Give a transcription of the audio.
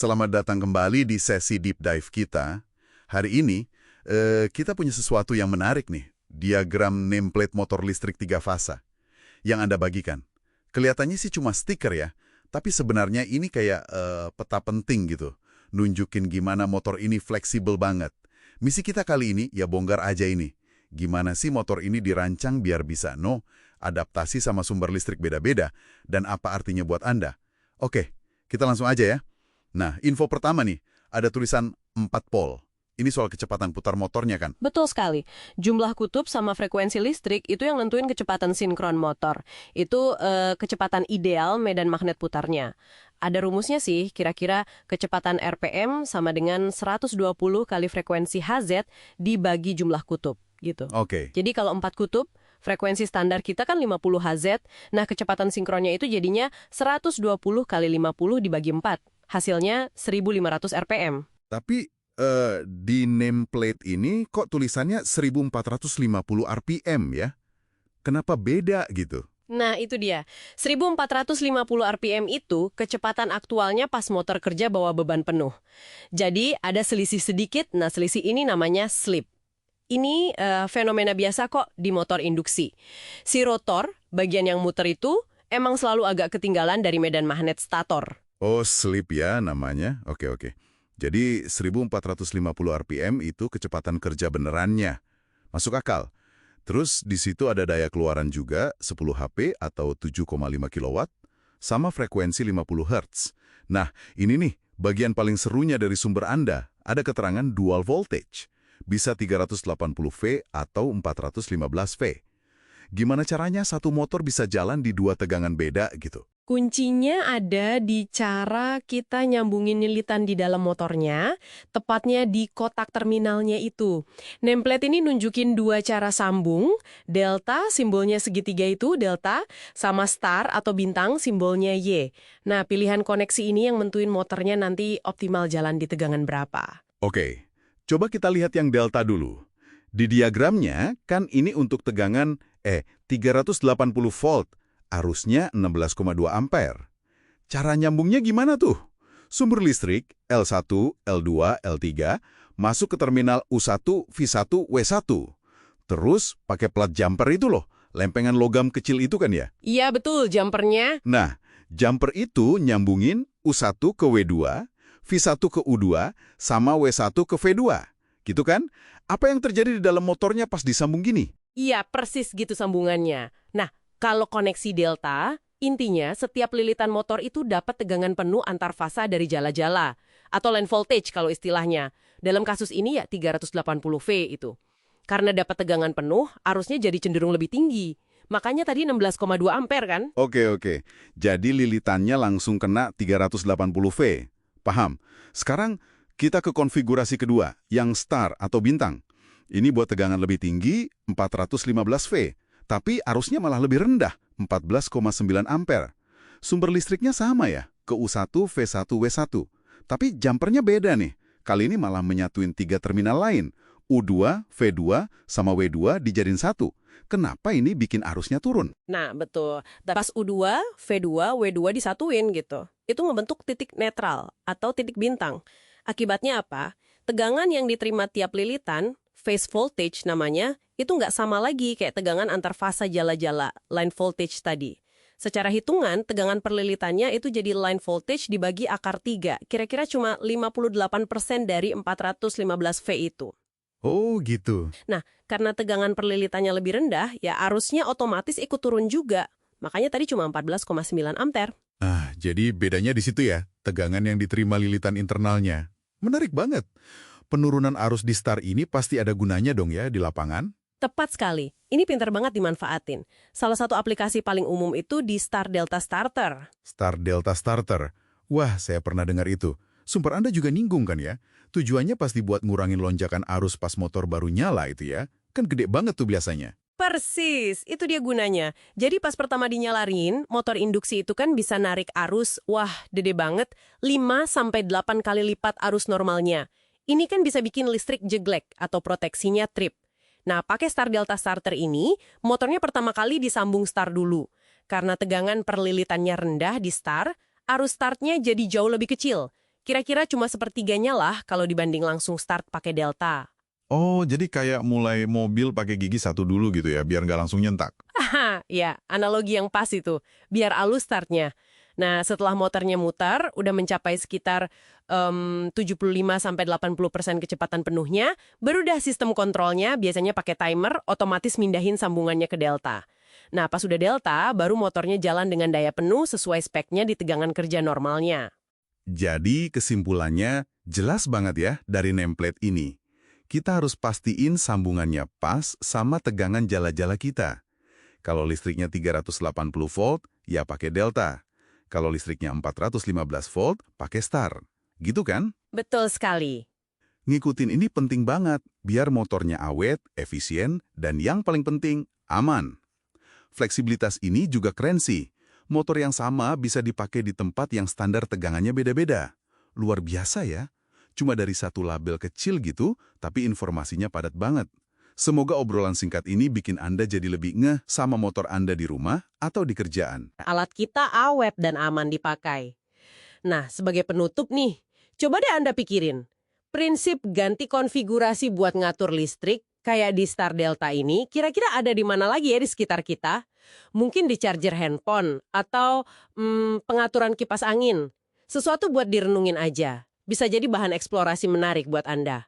Selamat datang kembali di sesi deep dive kita. Hari ini, kita punya sesuatu yang menarik nih. Diagram nameplate motor listrik 3 fasa yang Anda bagikan. Kelihatannya sih cuma stiker ya, tapi sebenarnya ini kayak peta penting gitu. Nunjukin gimana motor ini fleksibel banget. Misi kita kali ini ya bongkar aja ini. Gimana sih motor ini dirancang biar bisa adaptasi sama sumber listrik beda-beda, dan apa artinya buat Anda. Oke, kita langsung aja ya. Nah, info pertama nih, ada tulisan 4 pol. Ini soal kecepatan putar motornya kan? Betul sekali. Jumlah kutub sama frekuensi listrik itu yang nentuin kecepatan sinkron motor. Itu kecepatan ideal medan magnet putarnya. Ada rumusnya sih, kira-kira kecepatan RPM sama dengan 120 kali frekuensi Hz dibagi jumlah kutub, gitu. Oke. Jadi kalau 4 kutub, frekuensi standar kita kan 50 Hz, nah kecepatan sinkronnya itu jadinya 120 kali 50 dibagi 4. Hasilnya 1.500 RPM. Tapi di nameplate ini kok tulisannya 1450 RPM ya? Kenapa beda gitu? Nah, itu dia. 1.450 RPM itu kecepatan aktualnya pas motor kerja bawa beban penuh. Jadi, ada selisih sedikit, nah selisih ini namanya slip. Ini fenomena biasa kok di motor induksi. Si rotor, bagian yang muter itu, emang selalu agak ketinggalan dari medan magnet stator. Oh, slip ya namanya. Oke. Jadi 1450 RPM itu kecepatan kerja benerannya. Masuk akal. Terus di situ ada daya keluaran juga 10 HP atau 7,5 kW sama frekuensi 50 Hz. Nah, ini nih bagian paling serunya dari sumber Anda. Ada keterangan dual voltage. Bisa 380V atau 415V. Gimana caranya satu motor bisa jalan di dua tegangan beda gitu? Kuncinya ada di cara kita nyambungin lilitan di dalam motornya, tepatnya di kotak terminalnya itu. Nameplate ini nunjukin dua cara sambung, delta, simbolnya segitiga itu, delta, sama star atau bintang, simbolnya Y. Nah, pilihan koneksi ini yang menentuin motornya nanti optimal jalan di tegangan berapa. Oke, coba kita lihat yang delta dulu. Di diagramnya, kan ini untuk tegangan 380 volt. Arusnya 16,2 ampere. Cara nyambungnya gimana tuh? Sumber listrik L1, L2, L3 masuk ke terminal U1, V1, W1. Terus pakai plat jumper itu loh, lempengan logam kecil itu kan ya? Iya betul, jumpernya. Nah, jumper itu nyambungin U1 ke W2, V1 ke U2, sama W1 ke V2. Gitu kan? Apa yang terjadi di dalam motornya pas disambung gini? Iya, persis gitu sambungannya. Nah, kalau koneksi delta, intinya setiap lilitan motor itu dapat tegangan penuh antar fasa dari jala-jala, atau line voltage kalau istilahnya. Dalam kasus ini ya 380V itu. Karena dapat tegangan penuh, arusnya jadi cenderung lebih tinggi. Makanya tadi 16,2 ampere kan? Oke. Jadi lilitannya langsung kena 380V. Paham. Sekarang kita ke konfigurasi kedua, yang star atau bintang. Ini buat tegangan lebih tinggi, 415V. Tapi arusnya malah lebih rendah, 14,9 ampere. Sumber listriknya sama ya, ke U1, V1, W1. Tapi jumpernya beda nih. Kali ini malah menyatuin 3 terminal lain. U2, V2, sama W2 dijadiin satu. Kenapa ini bikin arusnya turun? Nah, betul. Pas U2, V2, W2 disatuin gitu. Itu membentuk titik netral atau titik bintang. Akibatnya apa? Tegangan yang diterima tiap lilitan, phase voltage namanya, itu nggak sama lagi kayak tegangan antar fasa jala-jala, line voltage tadi. Secara hitungan, tegangan perlilitannya itu jadi line voltage dibagi akar 3, kira-kira cuma 58% dari 415V itu. Oh gitu. Nah, karena tegangan perlilitannya lebih rendah, ya arusnya otomatis ikut turun juga. Makanya tadi cuma 14,9 ampere. Jadi bedanya di situ ya, tegangan yang diterima lilitan internalnya. Menarik banget. Penurunan arus di star ini pasti ada gunanya dong ya di lapangan? Tepat sekali. Ini pintar banget dimanfaatin. Salah satu aplikasi paling umum itu di Star Delta Starter. Star Delta Starter. Wah, saya pernah dengar itu. Sumber Anda juga ninggung kan ya? Tujuannya pasti buat ngurangin lonjakan arus pas motor baru nyala itu ya. Kan gede banget tuh biasanya. Persis, itu dia gunanya. Jadi pas pertama dinyalarin, motor induksi itu kan bisa narik arus, gede banget, 5-8 kali lipat arus normalnya. Ini kan bisa bikin listrik jeglek atau proteksinya trip. Nah, pakai Star Delta Starter ini, motornya pertama kali disambung star dulu. Karena tegangan perlilitannya rendah di star, arus startnya jadi jauh lebih kecil. Kira-kira cuma sepertiganya lah kalau dibanding langsung start pakai Delta. Oh, jadi kayak mulai mobil pakai gigi satu dulu gitu ya, biar nggak langsung nyentak. Aha, ya, analogi yang pas itu. Biar halus startnya. Nah, setelah motornya mutar, udah mencapai sekitar 75-80% kecepatan penuhnya, baru dah sistem kontrolnya biasanya pakai timer, otomatis mindahin sambungannya ke Delta. Nah, pas udah Delta, baru motornya jalan dengan daya penuh sesuai speknya di tegangan kerja normalnya. Jadi kesimpulannya jelas banget ya dari nameplate ini. Kita harus pastiin sambungannya pas sama tegangan jala-jala kita. Kalau listriknya 380 volt, ya pakai Delta. Kalau listriknya 415 volt, pakai Star. Gitu kan? Betul sekali. Ngikutin ini penting banget, biar motornya awet, efisien, dan yang paling penting, aman. Fleksibilitas ini juga keren sih. Motor yang sama bisa dipakai di tempat yang standar tegangannya beda-beda. Luar biasa ya. Cuma dari satu label kecil gitu, tapi informasinya padat banget. Semoga obrolan singkat ini bikin Anda jadi lebih ngeh sama motor Anda di rumah atau di kerjaan. Alat kita awet dan aman dipakai. Nah, sebagai penutup nih, coba deh Anda pikirin. Prinsip ganti konfigurasi buat ngatur listrik kayak di Star Delta ini kira-kira ada di mana lagi ya di sekitar kita? Mungkin di charger handphone atau pengaturan kipas angin. Sesuatu buat direnungin aja. Bisa jadi bahan eksplorasi menarik buat Anda.